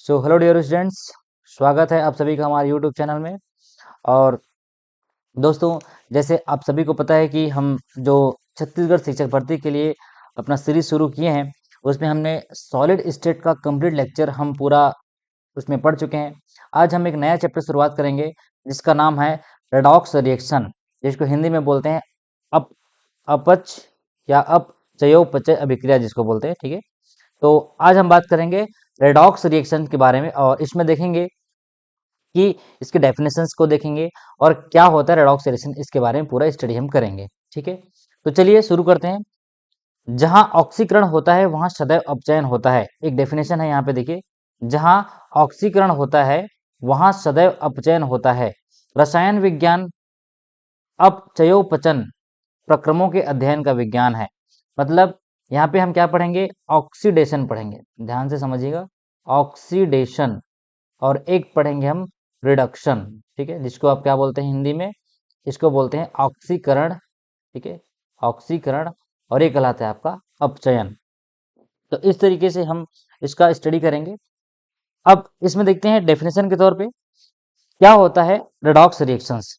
So hello dear students, स्वागत है आप सभी का हमारे यूट्यूब चैनल में। और दोस्तों, जैसे आप सभी को पता है कि हम जो छत्तीसगढ़ शिक्षक भर्ती के लिए अपना सीरीज शुरू किए हैं, उसमें हमने सॉलिड स्टेट का कंप्लीट लेक्चर हम पूरा उसमें पढ़ चुके हैं। आज हम एक नया चैप्टर शुरुआत करेंगे जिसका नाम है रेडॉक्स रिएक्शन, जिसको हिंदी में बोलते हैं अप अपच या अपचयोपचय अभिक्रिया जिसको बोलते हैं। ठीक है, तो आज हम बात करेंगे रेडॉक्स रिएक्शन के बारे में, और इसमें देखेंगे कि इसके डेफिनेशंस को देखेंगे और क्या होता है रेडॉक्स रिएक्शन, इसके बारे में पूरा स्टडी हम करेंगे। ठीक है, तो चलिए शुरू करते हैं। जहां ऑक्सीकरण होता है वहां सदैव अपचयन होता है। एक डेफिनेशन है यहाँ पे देखिए, जहां ऑक्सीकरण होता है वहां सदैव अपचयन होता है। रसायन विज्ञान अपचयोपचन प्रक्रमों के अध्ययन का विज्ञान है। मतलब यहाँ पे हम क्या पढ़ेंगे, ऑक्सीडेशन पढ़ेंगे। ध्यान से समझिएगा, ऑक्सीडेशन। और एक पढ़ेंगे हम रिडक्शन। ठीक है, जिसको आप क्या बोलते हैं हिंदी में, इसको बोलते हैं ऑक्सीकरण। ठीक है, ऑक्सीकरण। और ये कहलाता है आपका अपचयन। तो इस तरीके से हम इसका स्टडी करेंगे। अब इसमें देखते हैं डेफिनेशन के तौर पे क्या होता है रेडॉक्स रिएक्शंस।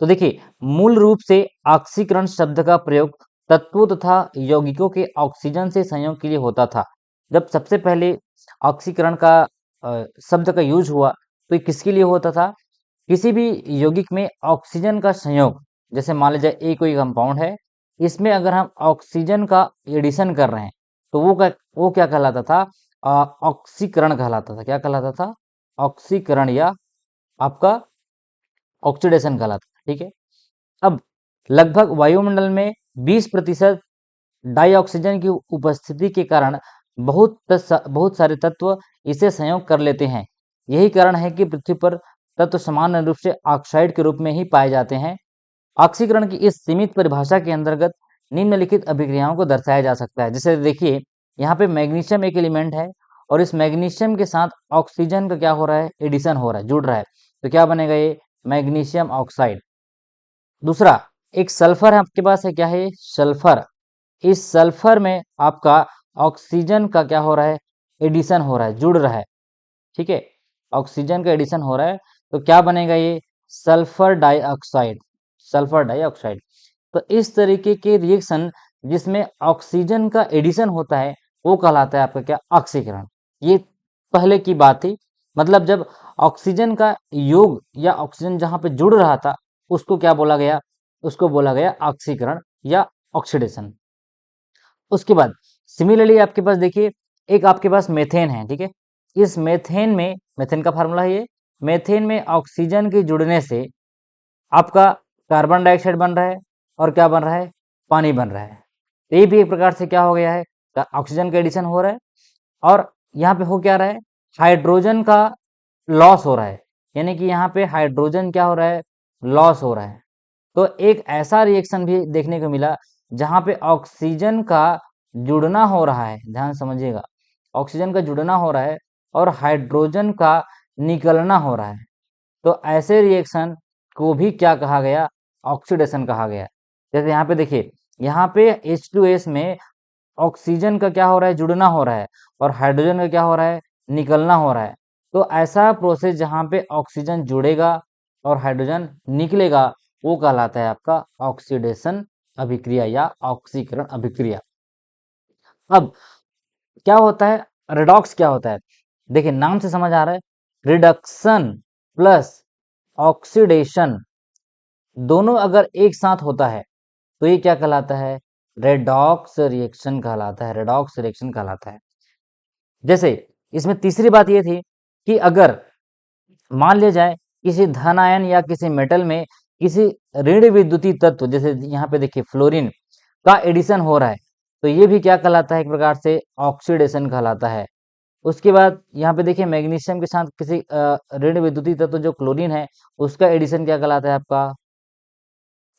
तो देखिए, मूल रूप से ऑक्सीकरण शब्द का प्रयोग तत्वों तथा यौगिकों के ऑक्सीजन से संयोग के लिए होता था। जब सबसे पहले ऑक्सीकरण का शब्द का यूज हुआ तो ये किसके लिए होता था, किसी भी यौगिक में ऑक्सीजन का संयोग, जैसे मान लीजिए ए कोई कंपाउंड है, इसमें अगर हम ऑक्सीजन का एडिशन कर रहे हैं तो वो क्या कहलाता था, ऑक्सीकरण कहलाता था। क्या कहलाता था, ऑक्सीकरण, या आपका ऑक्सीडेशन कहलाता था। ठीक है, अब लगभग वायुमंडल में 20% डाइऑक्सीजन की उपस्थिति के कारण बहुत सारे तत्व इसे संयोग कर लेते हैं। यही कारण है कि पृथ्वी पर तत्व सामान्य रूप से ऑक्साइड के रूप में ही पाए जाते हैं। ऑक्सीकरण की इस सीमित परिभाषा के अंतर्गत निम्नलिखित अभिक्रियाओं को दर्शाया जा सकता है। जैसे देखिए, यहाँ पे मैग्नीशियम एक एलिमेंट है और इस मैग्नीशियम के साथ ऑक्सीजन का क्या हो रहा है, एडिशन हो रहा है, जुड़ रहा है। तो क्या बनेगा ये, मैग्नीशियम ऑक्साइड। दूसरा, एक सल्फर है आपके पास, है क्या है, सल्फर। इस सल्फर में आपका ऑक्सीजन का क्या हो रहा है, एडिशन हो रहा है, जुड़ रहा है। ठीक है, ऑक्सीजन का एडिशन हो रहा है, तो क्या बनेगा ये, सल्फर डाइऑक्साइड। Sulphur dioxide. तो इस तरीके के रिएक्शन जिसमें ऑक्सीजन का एडिशन होता है वो कहलाता है आपका क्या, ऑक्सीकरण। ये पहले की बात थी। मतलब जब ऑक्सीजन का योग या ऑक्सीजन जहां पे जुड़ रहा था उसको क्या बोला गया, उसको बोला गया ऑक्सीकरण या ऑक्सीडेशन। उसके बाद सिमिलरली आपके पास देखिए, एक आपके पास मेथेन है। ठीक है, इस मेथेन में, मेथेन का फार्मूला है ये, मेथेन में ऑक्सीजन के जुड़ने से आपका कार्बन डाइऑक्साइड बन रहा है और क्या बन रहा है, पानी बन रहा है। तो ये भी एक प्रकार से क्या हो गया है, ऑक्सीजन का एडिशन हो रहा है। और यहाँ पे हो क्या रहा है, हाइड्रोजन का लॉस हो रहा है। यानी कि यहाँ पे हाइड्रोजन क्या हो रहा है, लॉस हो रहा है। तो एक ऐसा रिएक्शन भी देखने को मिला जहां पे ऑक्सीजन का जुड़ना हो रहा है। ध्यान समझिएगा, ऑक्सीजन का जुड़ना हो रहा है और हाइड्रोजन का निकलना हो रहा है। तो ऐसे रिएक्शन को भी क्या कहा गया, ऑक्सीडेशन कहा गया। जैसे यहाँ पे देखिए, यहाँ पे H2S में ऑक्सीजन का क्या हो रहा है, जुड़ना हो रहा है, और हाइड्रोजन का क्या हो रहा है, निकलना हो रहा है। तो ऐसा प्रोसेस जहाँ पे ऑक्सीजन जुड़ेगा और हाइड्रोजन निकलेगा वो कहलाता है आपका ऑक्सीडेशन अभिक्रिया या ऑक्सीकरण अभिक्रिया। अब क्या होता है, रिडॉक्स क्या होता है, देखिए नाम से समझ आ रहा है, रिडक्शन प्लस ऑक्सीडेशन दोनों अगर एक साथ होता है तो ये क्या कहलाता है, रेडॉक्स रिएक्शन कहलाता है। रेडॉक्स रिएक्शन कहलाता है। जैसे इसमें तीसरी बात ये थी कि अगर मान लिया जाए किसी धन आयन या किसी मेटल में किसी ऋण विद्युतीय तत्व, जैसे यहाँ पे देखिए फ्लोरीन का एडिशन हो रहा है, तो ये भी क्या कहलाता है, एक प्रकार से ऑक्सीडेशन कहलाता है। उसके बाद यहाँ पे देखिए मैग्नीशियम के साथ किसी ऋण विद्युतीय तत्व जो क्लोरीन है उसका एडिशन क्या कहलाता है, आपका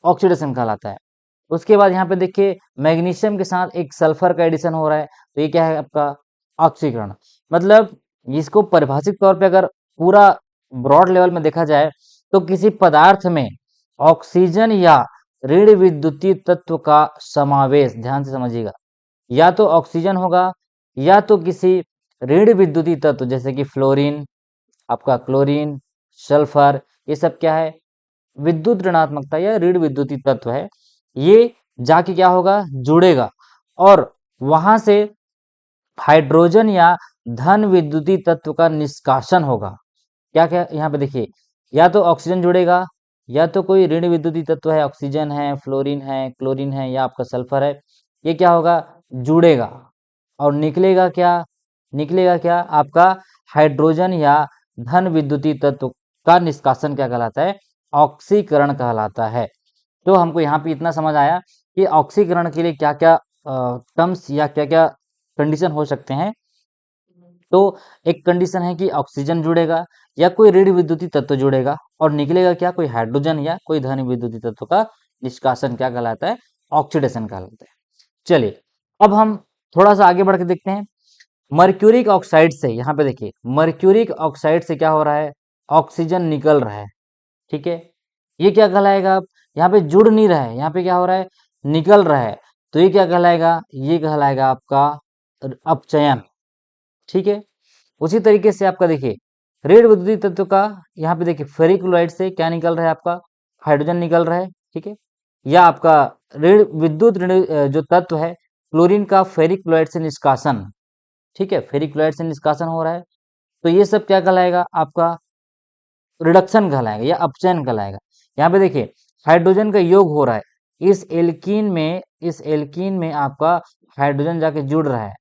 ऑक्सीडेशन कहलाता है। उसके बाद यहाँ पे देखिए मैग्नीशियम के साथ एक सल्फर का एडिशन हो रहा है, तो ये क्या है आपका ऑक्सीकरण। मतलब इसको परिभाषिक तौर पे अगर पूरा ब्रॉड लेवल में देखा जाए तो किसी पदार्थ में ऑक्सीजन या ऋण विद्युतीय तत्व का समावेश, ध्यान से समझिएगा, या तो ऑक्सीजन होगा या तो किसी ऋण विद्युतीय तत्व जैसे कि फ्लोरीन, आपका क्लोरीन, सल्फर, ये सब क्या है, विद्युत ऋणात्मकता या ऋण विद्युतीय तत्व है। ये जाके क्या होगा, जुड़ेगा और वहां से हाइड्रोजन या धन विद्युतीय तत्व का निष्कासन होगा। क्या क्या यहाँ पे देखिए, या तो ऑक्सीजन जुड़ेगा, या तो कोई ऋण विद्युतीय तत्व है, ऑक्सीजन है, फ्लोरीन है, क्लोरीन है या आपका सल्फर है, ये क्या होगा, जुड़ेगा और निकलेगा क्या, निकलेगा क्या आपका हाइड्रोजन या धन विद्युतीय तत्व का निष्कासन क्या कहलाता है, ऑक्सीकरण कहलाता है। तो हमको यहाँ पे इतना समझ आया कि ऑक्सीकरण के लिए क्या क्या टर्म्स या क्या क्या कंडीशन हो सकते हैं। तो एक कंडीशन है कि ऑक्सीजन जुड़ेगा या कोई ऋण विद्युतीय तत्व जुड़ेगा और निकलेगा क्या, कोई हाइड्रोजन या कोई धन विद्युतीय तत्व का निष्कासन क्या कहलाता है, ऑक्सीडेशन कहलाता है। चलिए अब हम थोड़ा सा आगे बढ़ के देखते हैं। मर्क्यूरिक ऑक्साइड से, यहाँ पे देखिए मर्क्यूरिक ऑक्साइड से क्या हो रहा है, ऑक्सीजन निकल रहा है, ठीक है। ये क्या कहलाएगा, यहाँ पे जुड़ नहीं रहा है, यहाँ पे क्या हो रहा है, निकल रहा है, तो ये क्या कहलाएगा, ये कहलाएगा आपका अपचयन, ठीक है। उसी तरीके से आपका देखिए ऋण विद्युतीय तत्व का, यहाँ पे देखिए फेरिक क्लोराइड से क्या निकल रहा है, आपका हाइड्रोजन निकल रहा है, ठीक है। या आपका ऋण विद्युत ऋण जो तत्व है क्लोरीन का फेरिक क्लोराइड से निष्कासन, ठीक है, फेरिक क्लोराइड से निष्कासन हो रहा है, तो ये सब क्या कहलाएगा, आपका रिडक्शन कहलाएगा या अपचयन कहलाएगा। यहाँ पे देखिए हाइड्रोजन का योग हो रहा है, इस एल्कीन में आपका हाइड्रोजन जाके जुड़ रहा है,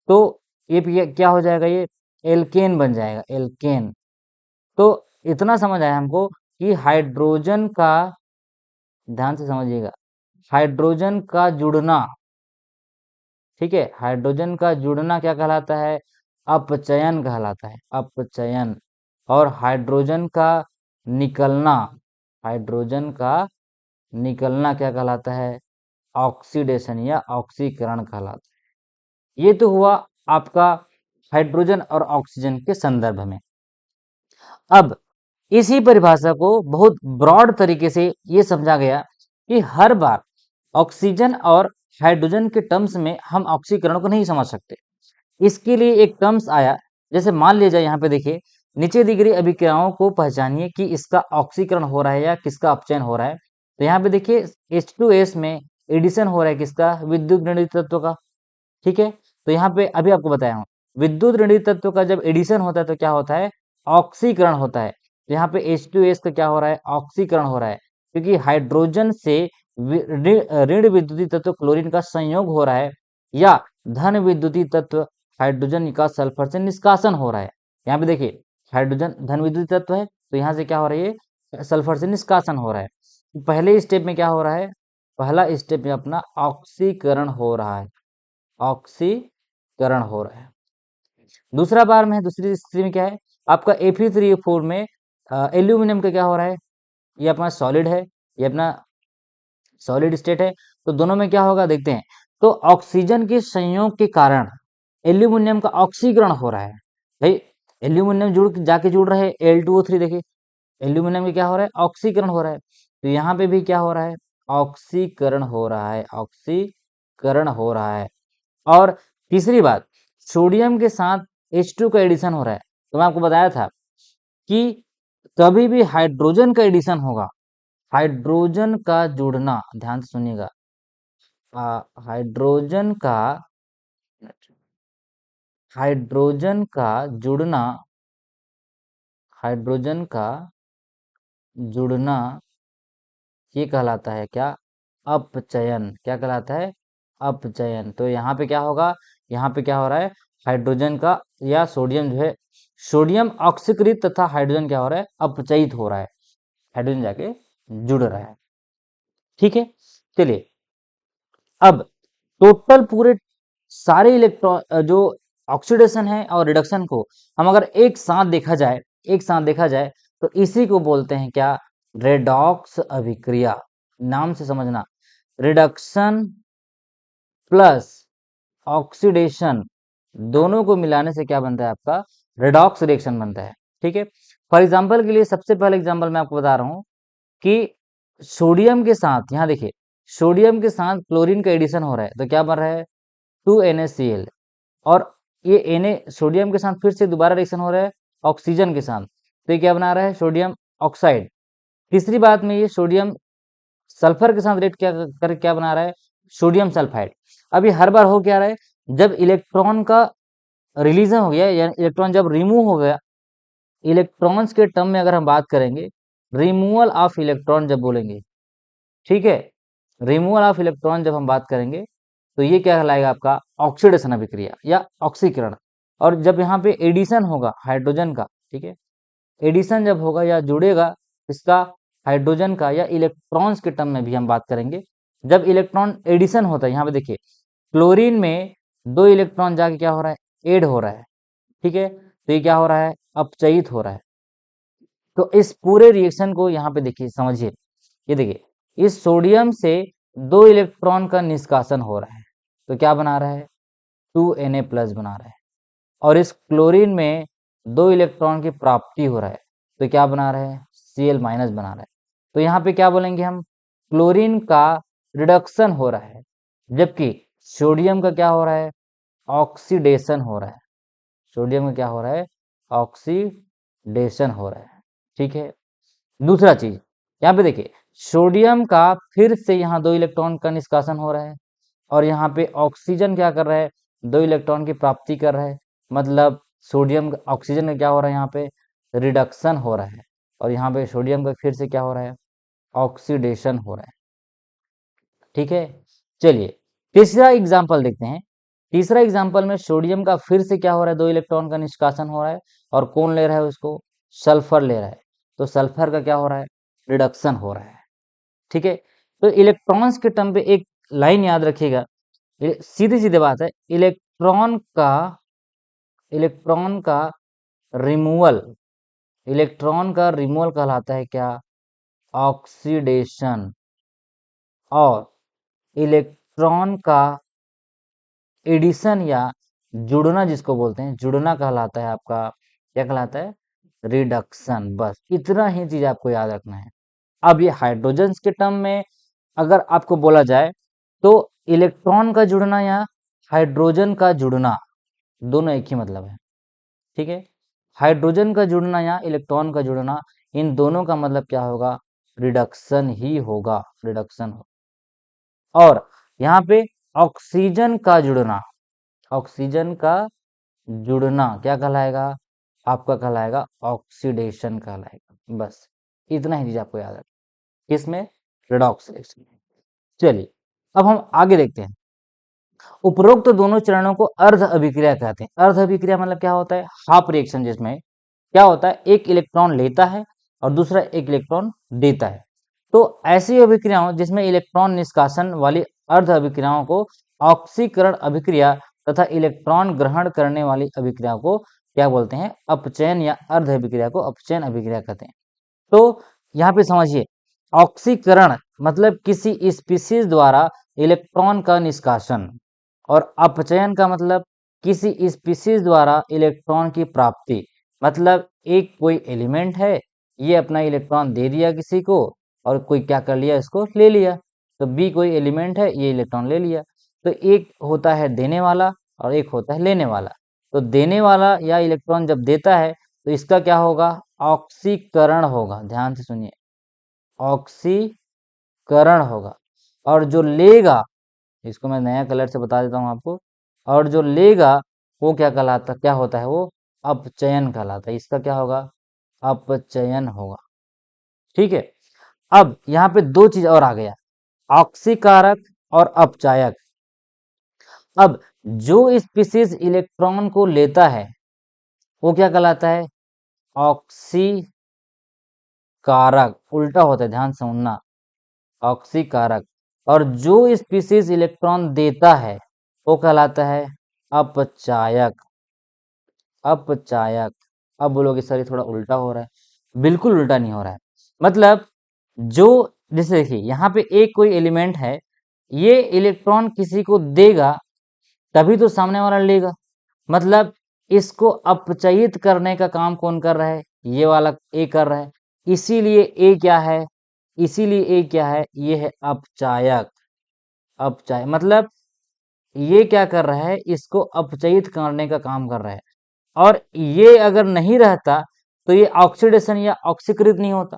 तो ये क्या हो जाएगा, ये एल्केन बन जाएगा, एल्केन। तो इतना समझ आया हमको कि हाइड्रोजन का, ध्यान से समझिएगा, हाइड्रोजन का जुड़ना, ठीक है, हाइड्रोजन का जुड़ना क्या कहलाता है, अपचयन कहलाता है, अपचयन। और हाइड्रोजन का निकलना, हाइड्रोजन का निकलना क्या कहलाता है, ऑक्सीडेशन या ऑक्सीकरण कहलाता है। ये तो हुआ आपका हाइड्रोजन और ऑक्सीजन के संदर्भ में। अब इसी परिभाषा को बहुत ब्रॉड तरीके से ये समझा गया कि हर बार ऑक्सीजन और हाइड्रोजन के टर्म्स में हम ऑक्सीकरण को नहीं समझ सकते। इसके लिए एक टर्म्स आया, जैसे मान लीजिए यहाँ पे देखिए, नीचे दी गई अभिक्रियाओं को पहचानिए कि इसका ऑक्सीकरण हो रहा है या किसका अपचयन हो रहा है। तो यहाँ पे देखिए H2S में एडिशन हो रहा है किसका, विद्युत ऋणात्मक तत्व का, ठीक है। तो यहाँ पे अभी आपको बताया हूँ, विद्युत ऋणात्मक तत्व का जब एडिशन होता है तो क्या होता है, ऑक्सीकरण होता है। तो यहाँ पे H2S का क्या हो रहा है, ऑक्सीकरण हो रहा है, क्योंकि हाइड्रोजन से ऋण विद्युतीय तत्व क्लोरीन का संयोग हो रहा है, या धन विद्युतीय तत्व हाइड्रोजन का सल्फर से निष्कासन हो रहा है। यहाँ पे देखिए हाइड्रोजन धन विद्युतीय तत्व है, तो यहाँ से क्या हो रहा है, ये सल्फर से निष्कासन हो रहा है। तो पहले स्टेप में क्या हो रहा है, पहला स्टेप में अपना ऑक्सीकरण हो रहा है, ऑक्सीकरण हो रहा है। दूसरा बार में, दूसरी स्थिति में क्या है, आपका Fe3O4 में एल्यूमिनियम का क्या हो रहा है, ये अपना सॉलिड है, ये अपना सॉलिड स्टेट है, तो दोनों में क्या होगा देखते हैं। तो ऑक्सीजन के संयोग के कारण एल्यूमिनियम का ऑक्सीकरण हो रहा है, भाई एल्यूमिनियम जाके जुड़ रहे हैं Al2O3, देखिए एल्यूमिनियम में क्या हो रहा है, ऑक्सीकरण हो रहा है, तो यहाँ पे भी क्या हो रहा है, ऑक्सीकरण हो रहा है, ऑक्सीकरण हो रहा है। और तीसरी बात, सोडियम के साथ H2 का एडिशन हो रहा है, तो मैं आपको बताया था कि कभी भी हाइड्रोजन का एडिशन होगा, हाइड्रोजन का जुड़ना, ध्यान से सुनिएगा, हाइड्रोजन का, हाइड्रोजन का जुड़ना, हाइड्रोजन का जुड़ना ये कहलाता है क्या, अपचयन, क्या कहलाता है, अपचयन। तो यहाँ पे क्या होगा, यहाँ पे क्या हो रहा है, हाइड्रोजन का या सोडियम जो है, सोडियम ऑक्सीकृत तथा हाइड्रोजन क्या हो रहा है, अपचयित हो रहा है, हाइड्रोजन जाके जुड़ रहा है, ठीक है। चलिए अब टोटल पूरे सारे इलेक्ट्रॉन जो ऑक्सीडेशन है और रिडक्शन को हम अगर एक साथ देखा जाए, एक साथ देखा जाए, तो इसी को बोलते हैं क्या, रेडॉक्स अभिक्रिया। नाम से समझना, रिडक्शन प्लस ऑक्सीडेशन दोनों को मिलाने से क्या बनता है, आपका रेडॉक्स रिएक्शन बनता है, ठीक है। फॉर एग्जांपल के लिए सबसे पहले एग्जांपल मैं आपको बता रहा हूँ कि सोडियम के साथ, यहाँ देखिए सोडियम के साथ क्लोरीन का एडिशन हो रहा है, तो क्या बन रहा है, 2NaCl। और ये Na सोडियम के साथ फिर से दोबारा रिएक्शन हो रहा है ऑक्सीजन के साथ, तो ये क्या बना रहा है, सोडियम ऑक्साइड। तीसरी बात में ये सोडियम सल्फर के साथ रिएक्ट क्या बना रहा है, सोडियम सल्फाइड। अभी हर बार हो क्या रहा है, जब इलेक्ट्रॉन का रिलीजन हो गया यानी इलेक्ट्रॉन जब रिमूव हो गया, इलेक्ट्रॉन्स के टर्म में अगर हम बात करेंगे, रिमूवल ऑफ इलेक्ट्रॉन जब बोलेंगे, ठीक है, रिमूवल ऑफ इलेक्ट्रॉन जब हम बात करेंगे तो ये क्या कहलाएगा आपका, ऑक्सीडेशन अभिक्रिया या ऑक्सीकरण। और जब यहाँ पे एडिशन होगा हाइड्रोजन का, ठीक है, एडिशन जब होगा या जुड़ेगा इसका हाइड्रोजन का या इलेक्ट्रॉन्स के टर्म में भी हम बात करेंगे, जब इलेक्ट्रॉन एडिशन होता है, यहाँ पे देखिए क्लोरीन में 2 इलेक्ट्रॉन जाके क्या हो रहा है, ऐड हो रहा है, ठीक है, तो ये क्या हो रहा है, अपचयित हो रहा है। तो इस पूरे रिएक्शन को यहाँ पे देखिए समझिए, ये देखिए इस सोडियम से 2 इलेक्ट्रॉन का निष्कासन हो रहा है, तो क्या बना रहा है, 2Na+ बना रहा है। और इस क्लोरीन में 2 इलेक्ट्रॉन की प्राप्ति हो रहा है, तो क्या बना रहा है, Cl- बना रहा है। तो यहाँ पे क्या बोलेंगे हम, क्लोरीन का रिडक्शन हो रहा है, जबकि सोडियम का क्या हो रहा है, ऑक्सीडेशन हो रहा है। सोडियम का क्या हो रहा है, ऑक्सीडेशन हो रहा है, ठीक है। दूसरा चीज यहाँ पे देखिए, सोडियम का फिर से यहाँ 2 इलेक्ट्रॉन का निष्कासन हो रहा है, और यहाँ पे ऑक्सीजन क्या कर रहा है, 2 इलेक्ट्रॉन की प्राप्ति कर रहा है, मतलब सोडियम ऑक्सीजन का क्या हो रहा है, यहाँ पे रिडक्शन हो रहा है, और यहाँ पे सोडियम का फिर से क्या हो रहा है, ऑक्सीडेशन हो रहा है, ठीक है। चलिए तीसरा एग्जाम्पल देखते हैं। तीसरा एग्जाम्पल में सोडियम का फिर से क्या हो रहा है, 2 इलेक्ट्रॉन का निष्कासन हो रहा है, और कौन ले रहा है उसको, सल्फर ले रहा है, तो सल्फर का क्या हो रहा है, रिडक्शन हो रहा है, ठीक है। तो इलेक्ट्रॉन्स के टर्म पे एक लाइन याद रखिएगा, सीधी सीधी बात है, इलेक्ट्रॉन का रिमूवल, इलेक्ट्रॉन का रिमूवल कहलाता है क्या, ऑक्सीडेशन। और इलेक्ट्रॉन का एडिशन या जुड़ना जिसको बोलते हैं, जुड़ना कहलाता है आपका, क्या कहलाता है, रिडक्शन। बस इतना ही चीज आपको याद रखना है। अब ये हाइड्रोजन के टर्म में अगर आपको बोला जाए तो इलेक्ट्रॉन का जुड़ना या हाइड्रोजन का जुड़ना दोनों एक ही मतलब है, ठीक है। हाइड्रोजन का जुड़ना या इलेक्ट्रॉन का जुड़ना, इन दोनों का मतलब क्या होगा, रिडक्शन ही होगा, रिडक्शन हो। और यहाँ पे ऑक्सीजन का जुड़ना, ऑक्सीजन का जुड़ना क्या कहलाएगा, आपका कहलाएगा ऑक्सीडेशन कहलाएगा। बस इतना ही चीज आपको याद रखना, किसमें, रेडॉक्स रिएक्शन में। चलिए अब हम आगे देखते हैं। उपरोक्त दोनों चरणों को अर्ध अभिक्रिया कहते हैं। अर्ध अभिक्रिया मतलब क्या होता है, हाफ रिएक्शन, जिसमें क्या होता है, एक इलेक्ट्रॉन लेता है और दूसरा एक इलेक्ट्रॉन देता है। तो ऐसी अभिक्रियाओं जिसमें इलेक्ट्रॉन निष्कासन वाली अर्ध अभिक्रियाओं को ऑक्सीकरण अभिक्रिया तथा इलेक्ट्रॉन ग्रहण करने वाली अभिक्रिया को क्या बोलते हैं, अपचयन या अर्ध अभिक्रिया को अपचयन अभिक्रिया कहते हैं। तो यहाँ पे समझिए, ऑक्सीकरण मतलब किसी स्पीशीज द्वारा इलेक्ट्रॉन का निष्कासन, और अपचयन का मतलब किसी स्पीशीज द्वारा इलेक्ट्रॉन की प्राप्ति। मतलब एक कोई एलिमेंट है, ये अपना इलेक्ट्रॉन दे दिया किसी को, और कोई क्या कर लिया, इसको ले लिया। तो बी कोई एलिमेंट है, ये इलेक्ट्रॉन ले लिया। तो एक होता है देने वाला और एक होता है लेने वाला। तो देने वाला या इलेक्ट्रॉन जब देता है तो इसका क्या होगा, ऑक्सीकरण होगा। ध्यान से सुनिए, ऑक्सीकरण होगा। और जो लेगा, इसको मैं नया कलर से बता देता हूँ आपको, और जो लेगा वो क्या कहलाता, क्या होता है, वो अपचयन कहलाता है। इसका क्या होगा, अपचयन होगा, ठीक है। अब यहाँ पे दो चीज और आ गया, ऑक्सीकारक और अपचायक। अब जो स्पीशीज इलेक्ट्रॉन को लेता है वो क्या कहलाता है, ऑक्सीकारक। उल्टा होता है, ध्यान से सुनना, ऑक्सीकारक। और जो स्पीशीज इलेक्ट्रॉन देता है वो कहलाता है अपचायक, अपचायक। अब बोलोगे सर ये थोड़ा उल्टा हो रहा है, बिल्कुल उल्टा नहीं हो रहा है। मतलब जो, जैसे देखिए यहाँ पे एक कोई एलिमेंट है, ये इलेक्ट्रॉन किसी को देगा तभी तो सामने वाला लेगा। मतलब इसको अपचयित करने का काम कौन कर रहा है, ये वाला ए कर रहा है। इसीलिए ए क्या है, इसीलिए ए क्या है, ये है अपचायक। अपचायक मतलब ये क्या कर रहा है, इसको अपचयित करने का काम कर रहा है। और ये अगर नहीं रहता तो ये ऑक्सीडेशन या ऑक्सीकृत नहीं होता।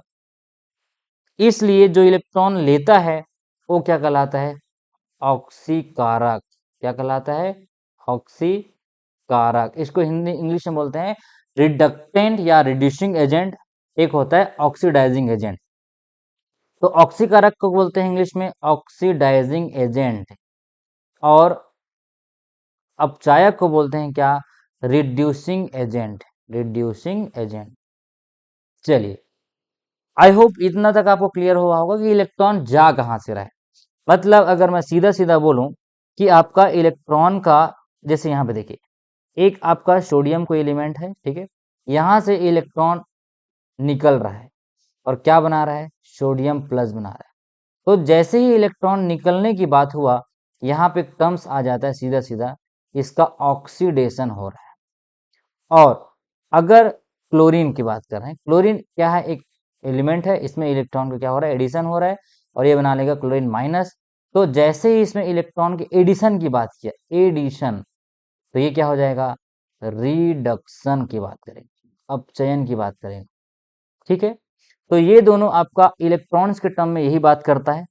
इसलिए जो इलेक्ट्रॉन लेता है वो क्या कहलाता है, ऑक्सीकारक। क्या कहलाता है, ऑक्सीकारक। इसको हिंदी इंग्लिश में बोलते हैं रिडक्टेंट या रिड्यूसिंग एजेंट, एक होता है ऑक्सीडाइजिंग एजेंट। तो ऑक्सीकारक को बोलते हैं इंग्लिश में ऑक्सीडाइजिंग एजेंट, और अपचायक को बोलते हैं क्या, रिड्यूसिंग एजेंट, रिड्यूसिंग एजेंट। चलिए, आई होप इतना तक आपको क्लियर हुआ होगा कि इलेक्ट्रॉन जा कहां से रहा है। मतलब अगर मैं सीधा सीधा बोलूं कि आपका इलेक्ट्रॉन का, जैसे यहाँ पे देखिए, एक आपका सोडियम कोई एलिमेंट है, ठीक है, यहां से इलेक्ट्रॉन निकल रहा है और क्या बना रहा है, सोडियम प्लस बना रहा है। तो जैसे ही इलेक्ट्रॉन निकलने की बात हुआ, यहाँ पे टर्म्स आ जाता है सीधा सीधा, इसका ऑक्सीडेशन हो रहा है। और अगर क्लोरीन की बात कर रहे हैं, क्लोरीन क्या है, एक एलिमेंट है, इसमें इलेक्ट्रॉन का क्या हो रहा है, एडिशन हो रहा है, और ये बना लेगा क्लोरीन माइनस। तो जैसे ही इसमें इलेक्ट्रॉन के एडिशन की बात किया, एडिशन, तो ये क्या हो जाएगा, रिडक्शन की बात करेंगे, अपचयन की बात करेंगे। ठीक है, तो ये दोनों आपका इलेक्ट्रॉन्स के टर्म में यही बात करता है,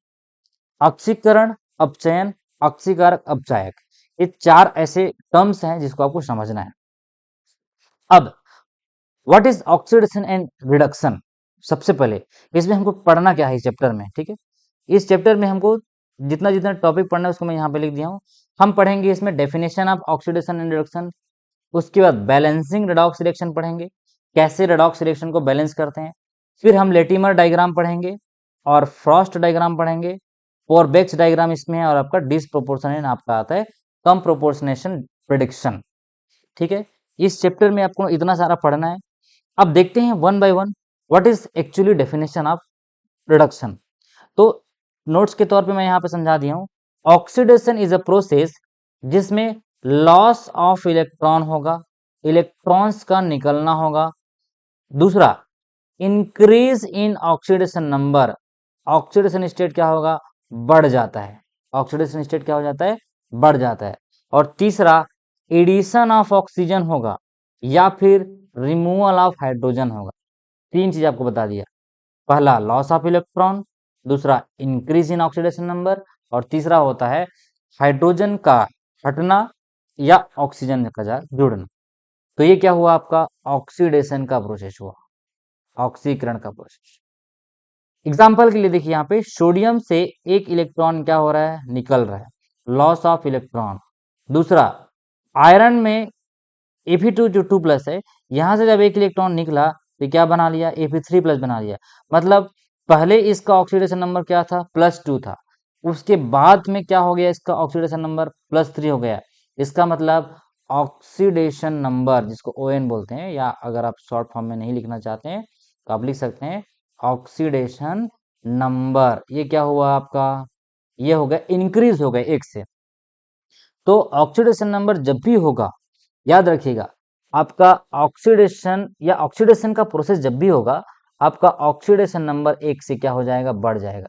ऑक्सीकरण, अपचयन, ऑक्सीकारक, अपचायक। ये चार ऐसे टर्म्स हैं जिसको आपको समझना है। अब what is oxidation and reduction, सबसे पहले इसमें हमको पढ़ना क्या है इस चैप्टर में, ठीक है। इस चैप्टर में हमको जितना जितना टॉपिक पढ़ना है उसको मैं यहाँ पे लिख दिया हूँ। हम पढ़ेंगे इसमें definition of oxidation and reduction, उसके बाद बैलेंसिंग रेडॉक्स रिएक्शन पढ़ेंगे, कैसे रेडॉक्स रिएक्शन को बैलेंस करते हैं। फिर हम लेटिमर डायग्राम पढ़ेंगे और फ्रॉस्ट डायग्राम पढ़ेंगे, और बेक्स डायग्राम इसमें है, और आपका डिसप्रोपोर्शनेशन आपका आता है कम प्रोपोर्शनेशन प्रिडिक्शन। ठीक है, इस चैप्टर में आपको इतना सारा पढ़ना है। अब देखते हैं one by one, what is actually definition of reduction. तो नोट्स के तौर पे मैं यहाँ पे समझा दिया हूँ, ऑक्सीडेशन इज अ प्रोसेस जिसमें लॉस ऑफ इलेक्ट्रॉन होगा, इलेक्ट्रॉन्स का निकलना होगा। दूसरा, increase in oxidation number, oxidation state क्या होगा, बढ़ जाता है, ऑक्सीडेशन स्टेट क्या हो जाता है, बढ़ जाता है। और तीसरा, एडिशन ऑफ ऑक्सीजन होगा या फिर रिमूवल ऑफ हाइड्रोजन होगा। तीन चीज आपको बता दिया, पहला लॉस ऑफ इलेक्ट्रॉन, दूसरा इंक्रीज इन ऑक्सीडेशन नंबर, और तीसरा होता है हाइड्रोजन का हटना या ऑक्सीजन का जुड़ना। तो ये क्या हुआ, आपका ऑक्सीडेशन का प्रोसेस हुआ, ऑक्सीकरण का प्रोसेस। एग्जाम्पल के लिए देखिए, यहाँ पे सोडियम से एक इलेक्ट्रॉन क्या हो रहा है, निकल रहा है, लॉस ऑफ इलेक्ट्रॉन। दूसरा, आयरन में Fe2 जो 2 प्लस है, यहां से जब एक इलेक्ट्रॉन निकला तो क्या बना लिया, Fe3 प्लस बना लिया। मतलब पहले इसका ऑक्सीडेशन नंबर क्या था, +2 था, उसके बाद में क्या हो गया, इसका ऑक्सीडेशन नंबर +3 हो गया। इसका मतलब ऑक्सीडेशन नंबर, जिसको ON बोलते हैं, या अगर आप शॉर्ट फॉर्म में नहीं लिखना चाहते हैं तो आप लिख सकते हैं ऑक्सीडेशन नंबर। ये क्या हुआ आपका, ये हो गया इंक्रीज हो गया एक से। तो ऑक्सीडेशन नंबर जब भी होगा, याद रखिएगा, आपका ऑक्सीडेशन या ऑक्सीडेशन का प्रोसेस जब भी होगा, आपका ऑक्सीडेशन नंबर एक से क्या हो जाएगा, बढ़ जाएगा।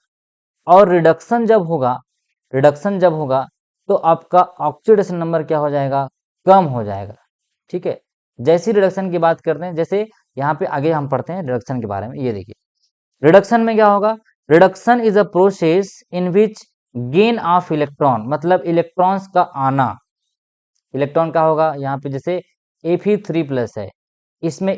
और रिडक्शन जब होगा, रिडक्शन जब होगा तो आपका ऑक्सीडेशन नंबर क्या हो जाएगा, कम हो जाएगा। ठीक है, जैसी रिडक्शन की बात करते हैं, जैसे यहाँ पे आगे हम पढ़ते हैं रिडक्शन के बारे में। ये देखिए, रिडक्शन में क्या होगा, reduction is a process in which gain of electron, मतलब इलेक्ट्रॉन्स का आना, इलेक्ट्रॉन का होगा यहाँ पे, जैसे Fe3 प्लस है, इसमें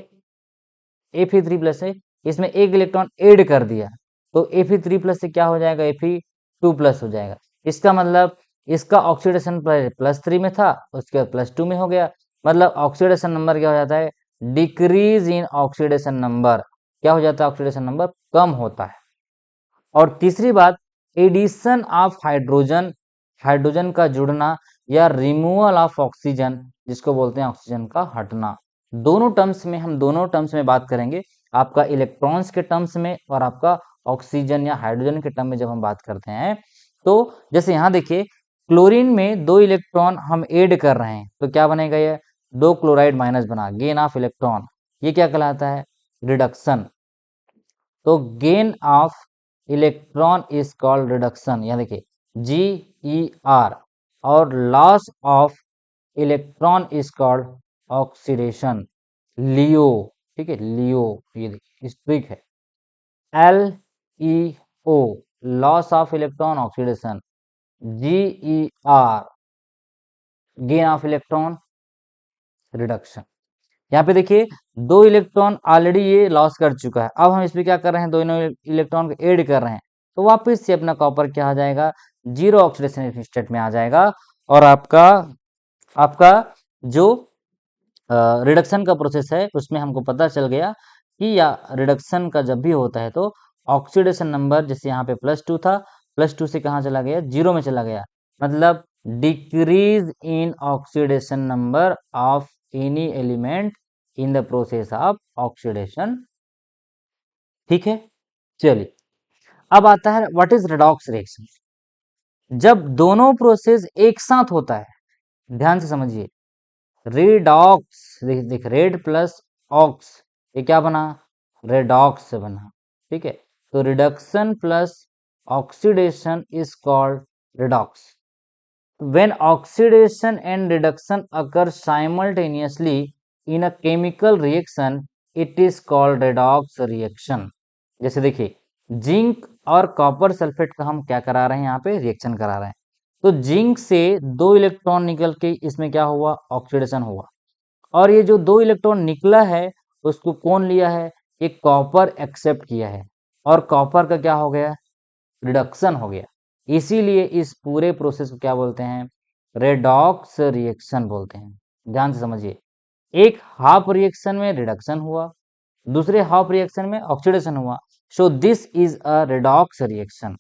Fe3 प्लस है, इसमें एक इलेक्ट्रॉन ऐड कर दिया, तो Fe3 प्लस से क्या हो जाएगा, Fe2 प्लस हो जाएगा। इसका मतलब इसका ऑक्सीडेशन +3 में था, उसके बाद +2 में हो गया। मतलब ऑक्सीडेशन नंबर क्या हो जाता है, डिक्रीज इन ऑक्सीडेशन नंबर, क्या हो जाता है, ऑक्सीडेशन नंबर कम होता है। और तीसरी बात, एडिशन ऑफ हाइड्रोजन, हाइड्रोजन का जुड़ना, या रिमूवल ऑफ ऑक्सीजन, जिसको बोलते हैं ऑक्सीजन का हटना। दोनों टर्म्स में, हम दोनों टर्म्स में बात करेंगे, आपका इलेक्ट्रॉन्स के टर्म्स में और आपका ऑक्सीजन या हाइड्रोजन के टर्म में जब हम बात करते हैं। तो जैसे यहाँ देखिए, क्लोरीन में 2 इलेक्ट्रॉन हम ऐड कर रहे हैं, तो क्या बनेगा, ये 2 क्लोराइड माइनस बना, गेन ऑफ इलेक्ट्रॉन, ये क्या कहलाता है, रिडक्शन। तो gain of electron is called reduction. यहाँ देखिए, GER, और loss of electron is called oxidation. LEO, ठीक है, लियो, ये देखिए इस ट्रिक है। L E O, loss of electron oxidation. G E R, gain of electron reduction. यहाँ पे देखिए दो इलेक्ट्रॉन ऑलरेडी ये लॉस कर चुका है, अब हम इसमें क्या कर रहे हैं, दोनों इलेक्ट्रॉन को ऐड कर रहे हैं, तो वापस से अपना कॉपर क्या आ जाएगा, जीरो ऑक्सीडेशन स्टेट में आ जाएगा। और आपका आपका जो रिडक्शन का प्रोसेस है उसमें हमको पता चल गया कि या रिडक्शन का जब भी होता है तो ऑक्सीडेशन नंबर, जैसे यहाँ पे +2 था, +2 से कहाँ चला गया, 0 में चला गया, मतलब decrease in oxidation number of any element in the process of oxidation. ठीक है, चलिए अब आता है व्हाट इज रेडॉक्स रिएक्शन। जब दोनों प्रोसेस एक साथ होता है, ध्यान से समझिए, रेडॉक्स, देख रेड प्लस ऑक्स, ये क्या बना, रेडॉक्स से बना। ठीक है, तो reduction plus oxidation is called redox. When oxidation and reduction occur simultaneously in a chemical reaction, it is called redox reaction। जैसे देखिए जिंक और कॉपर सल्फेट का हम क्या करा रहे हैं, यहाँ पे रिएक्शन करा रहे हैं, तो जिंक से दो इलेक्ट्रॉन निकल के इसमें क्या हुआ, ऑक्सीडेशन हुआ, और ये जो दो इलेक्ट्रॉन निकला है उसको कौन लिया है, ये कॉपर एक्सेप्ट किया है, और कॉपर का क्या हो गया, रिडक्शन हो गया। इसीलिए इस पूरे प्रोसेस को क्या बोलते हैं, रेडॉक्स रिएक्शन बोलते हैं। ध्यान से समझिए, एक हाफ रिएक्शन में रिडक्शन हुआ, दूसरे हाफ रिएक्शन में ऑक्सीडेशन हुआ, so this is a redox reaction.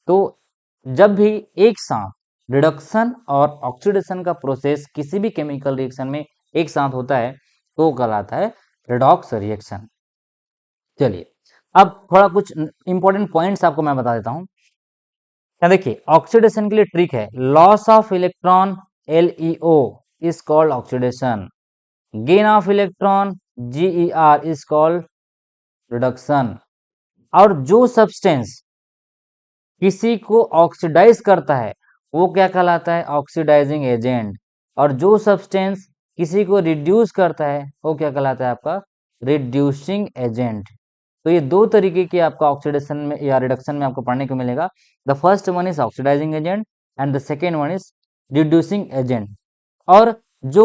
तो जब भी एक साथ रिडक्शन और ऑक्सीडेशन का प्रोसेस किसी भी केमिकल रिएक्शन में एक साथ होता है तो कहलाता है रेडॉक्स रिएक्शन। चलिए अब थोड़ा कुछ इंपॉर्टेंट पॉइंट्स आपको मैं बता देता हूं। क्या देखिए ऑक्सीडेशन के लिए ट्रिक है, loss of electron LeO is called oxidation, gain of electron GeR is called reduction. और जो सब्सटेंस किसी को ऑक्सीडाइज करता है वो क्या कहलाता है, ऑक्सीडाइजिंग एजेंट, और जो सब्सटेंस किसी को रिड्यूस करता है वो क्या कहलाता है, आपका रिड्यूसिंग एजेंट। तो ये दो तरीके की आपका ऑक्सीडेशन में या रिडक्शन में आपको पढ़ने को मिलेगा। The first one is oxidising agent and the second one is reducing agent. और जो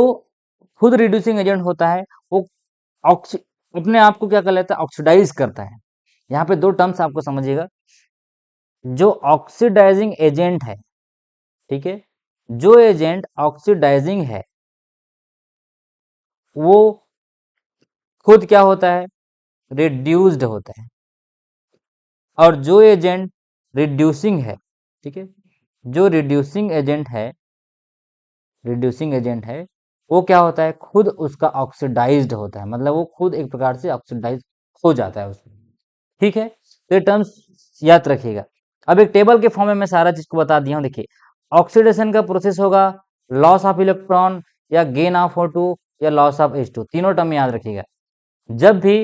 खुद रिड्यूसिंग एजेंट होता है वो ऑक्सी अपने आप को क्या कर लेता है, ऑक्सीडाइज करता है। यहाँ पे दो टर्म्स आपको समझिएगा, जो ऑक्सीडाइजिंग एजेंट है, ठीक है, जो एजेंट ऑक्सीडाइजिंग है वो खुद क्या होता है, रिड्यूस्ड होता है, और जो एजेंट रिड्यूसिंग है, ठीक है, जो रिड्यूसिंग एजेंट है वो क्या होता है, खुद उसका ऑक्सीडाइज्ड होता है, मतलब वो खुद एक प्रकार से ऑक्सीडाइज हो जाता है उसमें। ठीक है, तो ये टर्म्स याद रखिएगा। अब एक टेबल के फॉर्म में मैं सारा चीज को बता दिया हूँ। देखिए ऑक्सीडेशन का प्रोसेस होगा लॉस ऑफ इलेक्ट्रॉन या गेन ऑफ O2 या लॉस ऑफ H2, तीनों टर्म याद रखिएगा। जब भी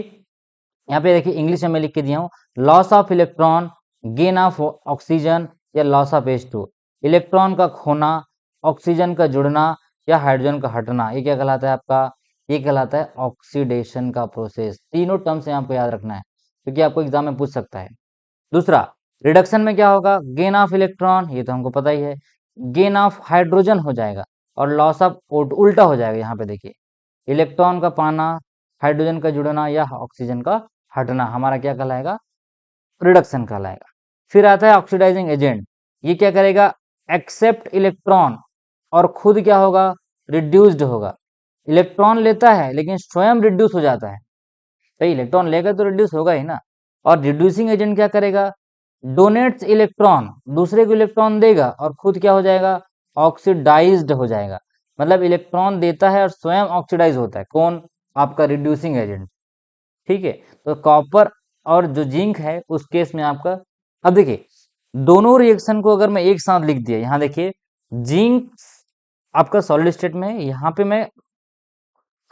यहाँ पे देखिए इंग्लिश में मैं लिख के दिया हूँ, loss of electron, gain of oxygen या लॉस ऑफ H2, इलेक्ट्रॉन का खोना, ऑक्सीजन का जुड़ना या हाइड्रोजन का हटना, ये क्या कहलाता है आपका, ये कहलाता है ऑक्सीडेशन का प्रोसेस। तीनों टर्म्स यहाँ पे याद रखना है क्योंकि आपको एग्जाम में पूछ सकता है। दूसरा रिडक्शन में क्या होगा, गेन ऑफ इलेक्ट्रॉन, ये तो हमको पता ही है, गेन ऑफ हाइड्रोजन हो जाएगा और लॉस ऑफ उल्टा हो जाएगा। यहाँ पे देखिए इलेक्ट्रॉन का पाना, हाइड्रोजन का जुड़ना या ऑक्सीजन का हटना हमारा क्या कहलाएगा, रिडक्शन कहलाएगा। फिर आता है ऑक्सीडाइजिंग एजेंट, ये क्या करेगा, एक्सेप्ट इलेक्ट्रॉन और खुद क्या होगा, रिड्यूस्ड होगा। इलेक्ट्रॉन लेता है लेकिन स्वयं रिड्यूस हो जाता है, तो इलेक्ट्रॉन लेगा तो रिड्यूस होगा ही ना। और रिड्यूसिंग एजेंट क्या करेगा, डोनेट्स इलेक्ट्रॉन, दूसरे को इलेक्ट्रॉन देगा और खुद क्या हो जाएगा, ऑक्सीडाइज्ड हो जाएगा। मतलब इलेक्ट्रॉन देता है और स्वयं ऑक्सीडाइज होता है, कौन, आपका रिड्यूसिंग एजेंट। ठीक है, तो कॉपर और जो जिंक है उस केस में आपका, अब देखिए दोनों रिएक्शन को अगर मैं एक साथ लिख दिया, यहाँ देखिए जिंक आपका सॉलिड स्टेट में है, यहाँ पे मैं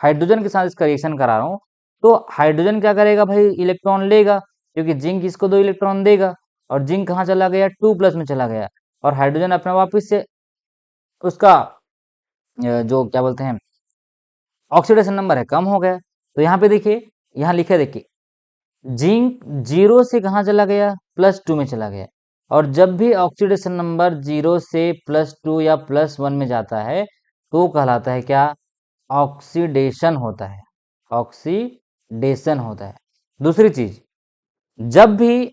हाइड्रोजन के साथ इसका रिएक्शन करा रहा हूँ, तो हाइड्रोजन क्या करेगा भाई, इलेक्ट्रॉन लेगा क्योंकि जिंक इसको दो इलेक्ट्रॉन देगा, और जिंक कहाँ चला गया, 2+ में चला गया, और हाइड्रोजन अपना वापस से उसका जो क्या बोलते हैं ऑक्सीडेशन नंबर है कम हो गया। तो यहाँ पे देखिए, यहाँ लिखा है देखिए, जिंक जीरो से कहाँ चला गया, +2 में चला गया। और जब भी ऑक्सीडेशन नंबर जीरो से +2 या +1 में जाता है तो कहलाता है क्या, ऑक्सीडेशन होता है, ऑक्सीडेशन होता है। दूसरी चीज, जब भी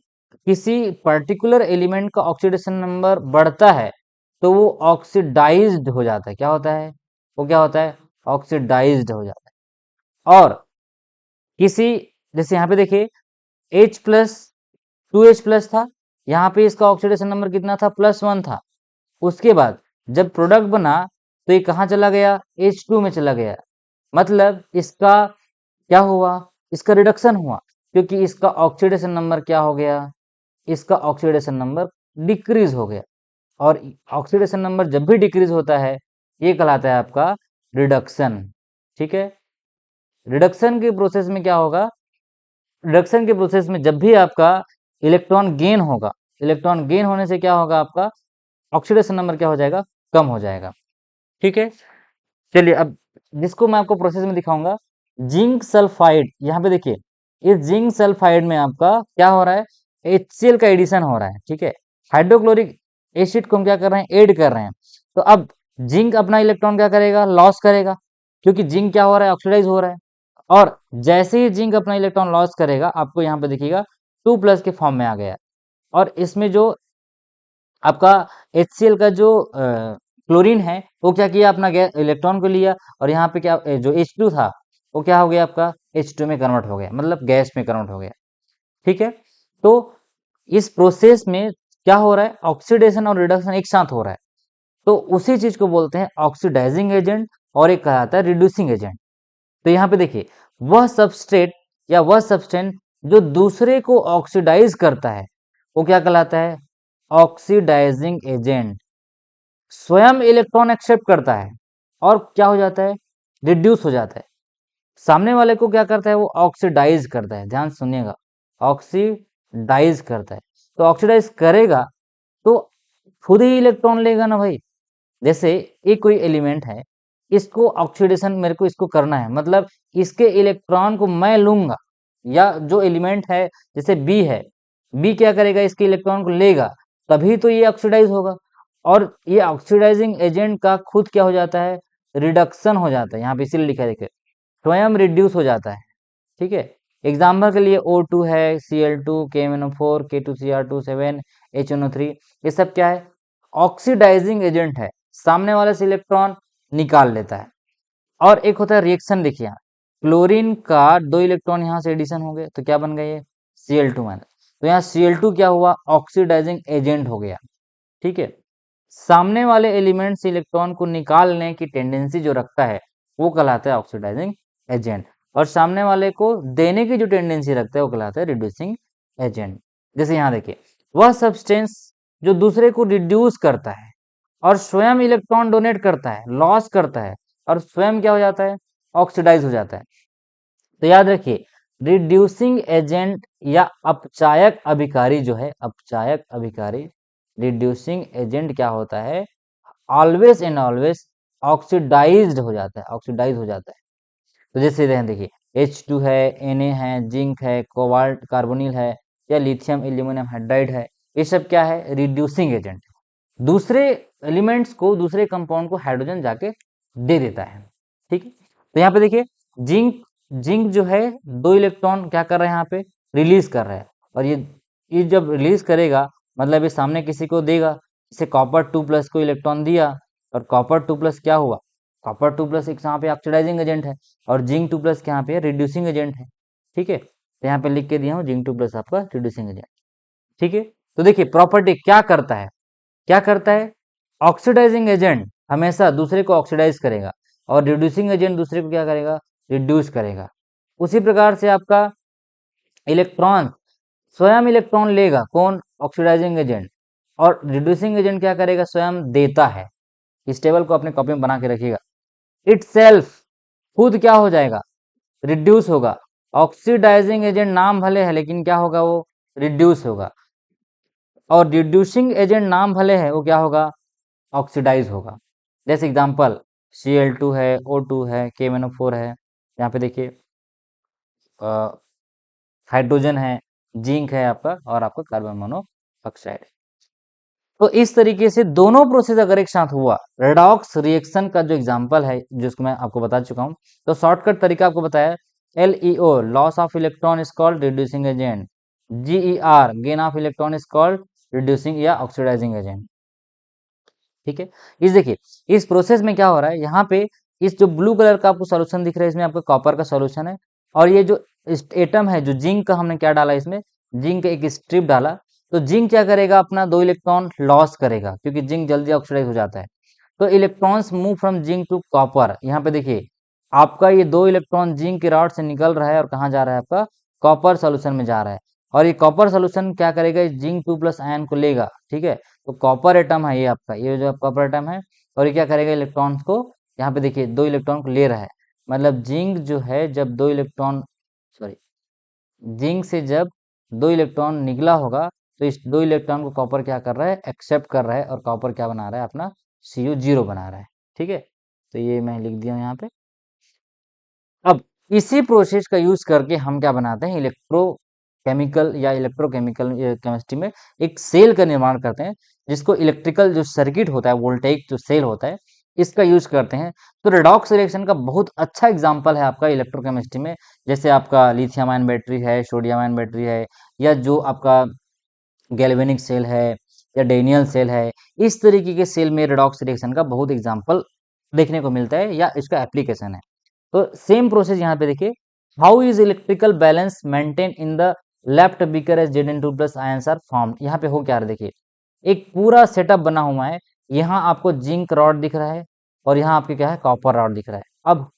किसी पर्टिकुलर एलिमेंट का ऑक्सीडेशन नंबर बढ़ता है तो वो ऑक्सीडाइज्ड हो जाता है। क्या होता है, वो क्या होता है, ऑक्सीडाइज्ड हो जाता है। और किसी, जैसे यहाँ पे देखिए H+2H+ था, यहाँ पे इसका ऑक्सीडेशन नंबर कितना था, +1 था। उसके बाद जब प्रोडक्ट बना तो ये कहाँ चला गया, H2 में चला गया। मतलब इसका क्या हुआ, इसका रिडक्शन हुआ, क्योंकि इसका ऑक्सीडेशन नंबर क्या हो गया, इसका ऑक्सीडेशन नंबर डिक्रीज हो गया। और ऑक्सीडेशन नंबर जब भी डिक्रीज होता है ये कहलाता है आपका रिडक्शन। ठीक है, रिडक्शन के प्रोसेस में क्या होगा, रिडक्शन के प्रोसेस में जब भी आपका इलेक्ट्रॉन गेन होगा, इलेक्ट्रॉन गेन होने से क्या होगा, आपका ऑक्सीडेशन नंबर क्या हो जाएगा, कम हो जाएगा। ठीक है, चलिए अब जिसको मैं आपको प्रोसेस में दिखाऊंगा, जिंक सल्फाइड। यहाँ पे देखिए, इस जिंक सल्फाइड में आपका क्या हो रहा है, HCl का एडिशन हो रहा है। ठीक है, हाइड्रोक्लोरिक एसिड को हम क्या कर रहे हैं, ऐड कर रहे हैं। तो अब जिंक अपना इलेक्ट्रॉन क्या करेगा, लॉस करेगा, क्योंकि जिंक क्या हो रहा है, ऑक्सीडाइज हो रहा है। और जैसे ही जिंक अपना इलेक्ट्रॉन लॉस करेगा, आपको यहाँ पे देखिएगा 2+ के फॉर्म में आ गया। और इसमें जो आपका HCl का जो क्लोरीन है वो क्या किया, अपना इलेक्ट्रॉन को लिया, और यहाँ पे क्या जो H2 था वो क्या हो गया, आपका H2 में कन्वर्ट हो गया, मतलब गैस में कन्वर्ट हो गया। ठीक है, तो इस प्रोसेस में क्या हो रहा है, ऑक्सीडेशन और रिडक्शन एक साथ हो रहा है। तो उसी चीज को बोलते हैं ऑक्सीडाइजिंग एजेंट, और एक कहलाता है रिड्यूसिंग एजेंट। तो यहाँ पे देखिए, वह सबस्ट्रेट या वह सब्सटेंस जो दूसरे को ऑक्सीडाइज करता है वो क्या कहलाता है, ऑक्सीडाइजिंग एजेंट। स्वयं इलेक्ट्रॉन एक्सेप्ट करता है और क्या हो जाता है, रिड्यूस हो जाता है। सामने वाले को क्या करता है, वो ऑक्सीडाइज करता है। ध्यान सुनिएगा, ऑक्सीडाइज करता है। तो ऑक्सीडाइज करेगा तो खुद ही इलेक्ट्रॉन लेगा ना भाई। जैसे एक कोई एलिमेंट है, इसको ऑक्सीडेशन मेरे को इसको करना है, मतलब इसके इलेक्ट्रॉन को मैं लूंगा, या जो एलिमेंट है जैसे बी है, बी क्या करेगा, इसके इलेक्ट्रॉन को लेगा, तभी तो ये ऑक्सीडाइज होगा। और ये ऑक्सीडाइजिंग एजेंट का खुद क्या हो जाता है, रिडक्शन हो जाता है। यहाँ पे इसीलिए लिखा है देखिए, स्वयं रिड्यूस हो जाता है। ठीक है, एग्जाम्पल के लिए O2 है, Cl2, KMnO4, K2Cr2, 7 HNO3, ये सब क्या है, ऑक्सीडाइजिंग एजेंट है, सामने वाले से इलेक्ट्रॉन निकाल लेता है। और एक होता है रिएक्शन, देखिए यहाँ क्लोरीन का 2 इलेक्ट्रॉन यहाँ से एडिशन हो गए तो क्या बन गया, ये Cl2-। तो यहाँ Cl2 क्या हुआ, ऑक्सीडाइजिंग एजेंट हो गया। ठीक है, सामने वाले एलिमेंट से इलेक्ट्रॉन को निकालने की टेंडेंसी जो रखता है वो कहलाता है ऑक्सीडाइजिंग एजेंट, और सामने वाले को देने की जो टेंडेंसी रखता है वो कहलाता है रिड्यूसिंग एजेंट। जैसे यहाँ देखिए, वह सब्सटेंस जो दूसरे को रिड्यूस करता है और स्वयं इलेक्ट्रॉन डोनेट करता है, लॉस करता है, और स्वयं क्या हो जाता है, ऑक्सीडाइज हो जाता है। तो याद रखिए, रिड्यूसिंग एजेंट या अपचायक अभिकारी जो है, अपचायक अभिकारी, रिड्यूसिंग एजेंट क्या होता है, ऑलवेज एंड ऑलवेज ऑक्सीडाइज्ड हो जाता है, ऑक्सीडाइज हो जाता है। तो जैसे देखिए, H2 है, Na है, जिंक है, कोबाल्ट कार्बोनिल है, या लिथियम एल्यूमिनियम हाइड्राइड है, ये सब क्या है, रिड्यूसिंग एजेंट। दूसरे एलिमेंट्स को, दूसरे कंपाउंड को हाइड्रोजन जाके दे देता है। ठीक है, तो यहाँ पे देखिए, जिंक जिंक जो है 2 इलेक्ट्रॉन क्या कर रहा है, यहाँ पे रिलीज कर रहा है। और ये जब रिलीज करेगा मतलब ये सामने किसी को देगा, जैसे कॉपर 2+ को इलेक्ट्रॉन दिया, और कॉपर 2+ क्या हुआ, कॉपर 2+ एक यहाँ पे ऑक्सीडाइजिंग एजेंट है, और जिंक 2+ के यहाँ पे रिड्यूसिंग एजेंट है। ठीक है, तो यहाँ पे लिख के दिया हूँ जिंक 2+ आपका रिड्यूसिंग एजेंट। ठीक है, तो देखिए प्रॉपर्टी क्या करता है, क्या करता है, ऑक्सीडाइजिंग एजेंट हमेशा दूसरे को ऑक्सीडाइज करेगा, और रिड्यूसिंग एजेंट दूसरे को क्या करेगा, रिड्यूस करेगा। उसी प्रकार से आपका इलेक्ट्रॉन स्वयं इलेक्ट्रॉन लेगा, कौन, ऑक्सीडाइजिंग एजेंट, और रिड्यूसिंग एजेंट क्या करेगा, स्वयं देता है। इस टेबल को अपने कॉपी में बना के रखिएगा। इट सेल्फ खुद क्या हो जाएगा, रिड्यूस होगा। ऑक्सीडाइजिंग एजेंट नाम भले है लेकिन क्या होगा, वो रिड्यूस होगा। और रिड्यूसिंग एजेंट नाम भले है, वो क्या होगा, ऑक्सीडाइज होगा। जैसे एग्जांपल Cl2 है, O2 है, KMnO4 है, यहाँ पे देखिए हाइड्रोजन है, जिंक है आपका, और आपका कार्बन मोनोऑक्साइड। तो इस तरीके से दोनों प्रोसेस अगर एक साथ हुआ, रेडॉक्स रिएक्शन का जो एग्जांपल है जिसको मैं आपको बता चुका हूं, तो शॉर्टकट तरीका आपको बताया, LEO loss of electron is called reducing agent, GER gain of electron is called reducing या ऑक्सीडाइजिंग एजेंट। ठीक है, इस देखिए इस प्रोसेस में क्या हो रहा है, यहाँ पे इस जो ब्लू कलर का आपको सोल्यूशन दिख रहा है, इसमें आपका कॉपर का सोल्यूशन है, और ये जो एटम है, जो जिंक का हमने क्या डाला इसमें, जिंक एक स्ट्रिप डाला, तो जिंक क्या करेगा, अपना 2 इलेक्ट्रॉन लॉस करेगा, क्योंकि जिंक जल्दी ऑक्सीडाइज हो जाता है। तो electrons move from zinc to copper, यहाँ पे देखिए आपका ये 2 इलेक्ट्रॉन जिंक के रॉड से निकल रहा है और कहाँ जा रहा है, आपका कॉपर सोल्यूशन में जा रहा है, और ये कॉपर सोल्यूशन क्या करेगा, जिंक 2 प्लस आयन को लेगा। ठीक है, तो कॉपर एटम है ये आपका, ये जो कॉपर एटम है, और ये क्या करेगा, इलेक्ट्रॉन्स को, यहाँ पे देखिए 2 इलेक्ट्रॉन को ले रहा है, मतलब जिंक जो है जब 2 इलेक्ट्रॉन, सॉरी, जिंक से जब 2 इलेक्ट्रॉन निकला होगा, तो इस 2 इलेक्ट्रॉन को कॉपर क्या कर रहा है, एक्सेप्ट कर रहा है, और कॉपर क्या बना रहा है, अपना CO0 बना रहा है। ठीक है, तो ये मैं लिख दिया हूं यहाँ पे। अब इसी प्रोसेस का यूज करके हम क्या बनाते हैं, इलेक्ट्रोकेमिकल या इलेक्ट्रोकेमिकल केमिस्ट्री में एक सेल का निर्माण करते हैं, जिसको इलेक्ट्रिकल जो सर्किट होता है, वोल्टेइक जो सेल होता है, इसका यूज करते हैं। तो रेडॉक्स रिएक्शन का बहुत अच्छा एग्जांपल है आपका इलेक्ट्रोकेमिस्ट्री में, जैसे आपका लिथियम आयन बैटरी है, सोडियम आयन बैटरी है, या जो आपका गैल्वेनिक सेल है, या डेनियल सेल है, इस तरीके के सेल में रेडॉक्स रिएक्शन का बहुत एग्जांपल देखने को मिलता है, या इसका एप्लीकेशन है। तो सेम प्रोसेस यहाँ पे देखिए, how is electrical balance maintain in the left beaker as Zn2 plus ions are formed. यहाँ पे हो क्या रहा है देखिए, एक पूरा सेटअप बना हुआ है, यहाँ आपको जिंक रॉड दिख रहा है, और यहाँ आपके क्या है, कॉपर रॉड दिख रहा है। अब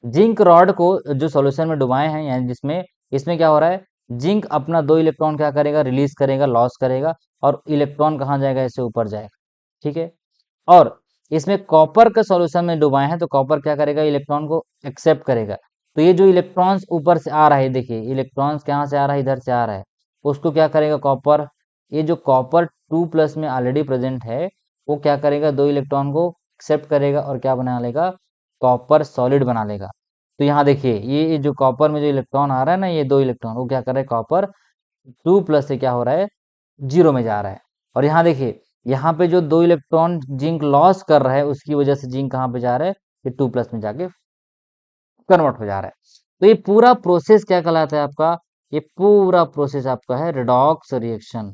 जिंक रॉड को जो सॉल्यूशन में डुबाए हैं, यानी जिसमें, इसमें क्या हो रहा है, जिंक अपना 2 इलेक्ट्रॉन क्या करेगा, रिलीज करेगा, लॉस करेगा, और इलेक्ट्रॉन कहाँ जाएगा, इससे ऊपर जाएगा। ठीक है, और इसमें कॉपर का सॉल्यूशन में डुबाए हैं, तो कॉपर क्या करेगा, इलेक्ट्रॉन को एक्सेप्ट करेगा। तो ये जो इलेक्ट्रॉन्स ऊपर से आ रहा है, देखिए इलेक्ट्रॉन्स कहाँ से आ रहा है, इधर से आ रहा है, उसको क्या करेगा कॉपर, ये जो कॉपर 2 प्लस में ऑलरेडी प्रेजेंट है, वो क्या करेगा, 2 इलेक्ट्रॉन को एक्सेप्ट करेगा, और क्या बना लेगा, कॉपर सॉलिड बना लेगा। तो यहाँ देखिए ये जो कॉपर में जो इलेक्ट्रॉन आ रहा है ना, ये 2 इलेक्ट्रॉन, वो क्या कर रहा है, कॉपर 2 प्लस से क्या हो रहा है, 0 में जा रहा है। और यहाँ देखिए, यहाँ पे जो 2 इलेक्ट्रॉन जिंक लॉस कर रहा है, उसकी वजह से जिंक कहाँ पे जा रहा है, ये 2 प्लस में जाके कन्वर्ट हो जा रहा है। तो ये पूरा प्रोसेस क्या कहलाता है आपका, ये पूरा प्रोसेस आपका है redox reaction,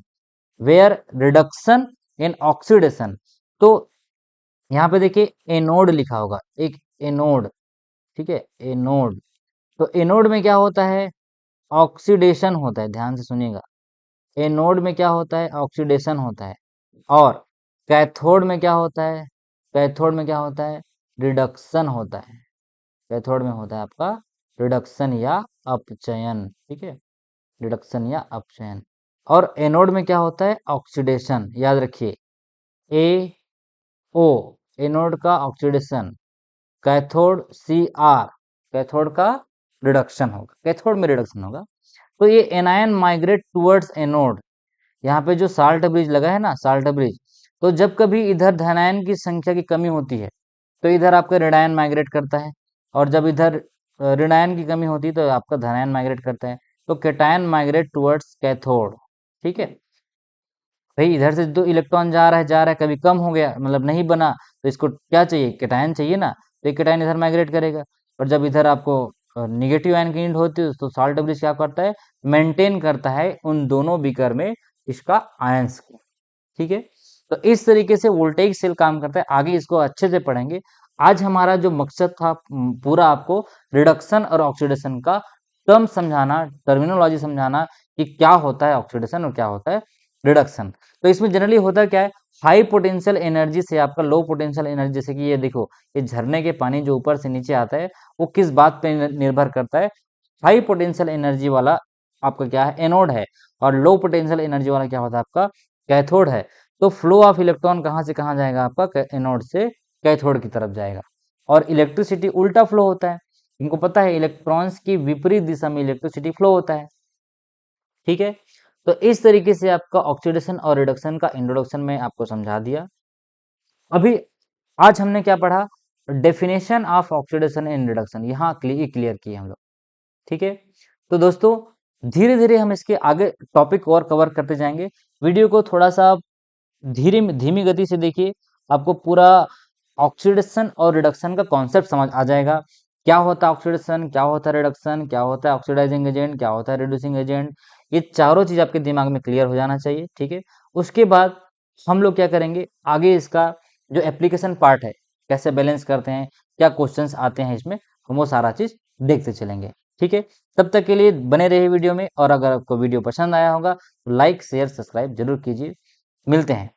where reduction in oxidation. तो यहाँ पे देखिए एनोड लिखा होगा, एक एनोड, ठीक है, एनोड। तो एनोड में क्या होता है, ऑक्सीडेशन होता है, ध्यान से सुनिएगा, एनोड में क्या होता है, ऑक्सीडेशन होता है, और कैथोड में क्या होता है, कैथोड में क्या होता है, रिडक्शन होता है। कैथोड में होता है आपका रिडक्शन या अपचयन। ठीक है, रिडक्शन या अपचयन। और एनोड में क्या होता है, ऑक्सीडेशन, याद रखिए, AO एनोड का ऑक्सीडेशन, कैथोड CR कैथोड का रिडक्शन होगा, कैथोड में रिडक्शन होगा। तो ये एनायन माइग्रेट टुवर्ड्स एनोड, यहाँ पे जो साल्ट ब्रिज लगा है ना, साल्ट ब्रिज, तो जब कभी इधर धनायन की संख्या की कमी होती है, तो इधर आपका ऋणायन माइग्रेट करता है, और जब इधर ऋणायन की कमी होती है, तो आपका धनायन माइग्रेट करता है, तो केटायन माइग्रेट टुवर्ड्स कैथोड। ठीक है, भाई इधर से जो इलेक्ट्रॉन जा रहा है, जा रहा है, कभी कम हो गया, मतलब नहीं बना, तो इसको क्या चाहिए, केटायन चाहिए ना, तो एक केटायन इधर माइग्रेट करेगा। और जब इधर आपको निगेटिव आयन की नीड होती है, तो साल्ट ब्रिज क्या करता है, मेंटेन करता है उन दोनों बीकर में इसका आयंस को। ठीक है, तो इस तरीके से वोल्टेइक सेल काम करता है, आगे इसको अच्छे से पढ़ेंगे। आज हमारा जो मकसद था पूरा आपको रिडक्शन और ऑक्सीडेशन का टर्म समझाना, टर्मिनोलॉजी समझाना, कि क्या होता है ऑक्सीडेशन और क्या होता है रिडक्शन। तो इसमें जनरली होता क्या है, हाई पोटेंशियल एनर्जी से आपका लो पोटेंशियल एनर्जी, जैसे कि ये देखो, ये झरने के पानी जो ऊपर से नीचे आता है, वो किस बात पे निर्भर करता है, हाई पोटेंशियल एनर्जी वाला आपका क्या है, एनोड है, और लो पोटेंशियल एनर्जी वाला क्या होता है, आपका कैथोड है। तो फ्लो ऑफ इलेक्ट्रॉन कहाँ से कहाँ जाएगा, आपका एनोड से कैथोड की तरफ जाएगा। और इलेक्ट्रिसिटी उल्टा फ्लो होता है, इनको पता है, इलेक्ट्रॉन्स की विपरीत दिशा में इलेक्ट्रिसिटी फ्लो होता है। ठीक है, तो इस तरीके से आपका ऑक्सीडेशन और रिडक्शन का इंट्रोडक्शन में आपको समझा दिया। अभी आज हमने क्या पढ़ा, definition of oxidation and reduction, यहाँ क्लियर किए हम लोग। ठीक है, तो दोस्तों धीरे धीरे हम इसके आगे टॉपिक और कवर करते जाएंगे। वीडियो को थोड़ा सा धीमी गति से देखिए, आपको पूरा ऑक्सीडेशन और रिडक्शन का कॉन्सेप्ट समझ आ जाएगा। क्या होता है ऑक्सीडेशन, क्या होता है रिडक्शन, क्या होता है ऑक्सीडाइजिंग एजेंट, क्या होता है रिड्यूसिंग एजेंट, ये चारों चीज आपके दिमाग में क्लियर हो जाना चाहिए। ठीक है, उसके बाद हम लोग क्या करेंगे, आगे इसका जो एप्लीकेशन पार्ट है, कैसे बैलेंस करते हैं, क्या क्वेश्चंस आते हैं इसमें, हम वो सारा चीज देखते चलेंगे। ठीक है, तब तक के लिए बने रहिए वीडियो में, और अगर आपको वीडियो पसंद आया होगा तो लाइक शेयर सब्सक्राइब जरूर कीजिए। मिलते हैं।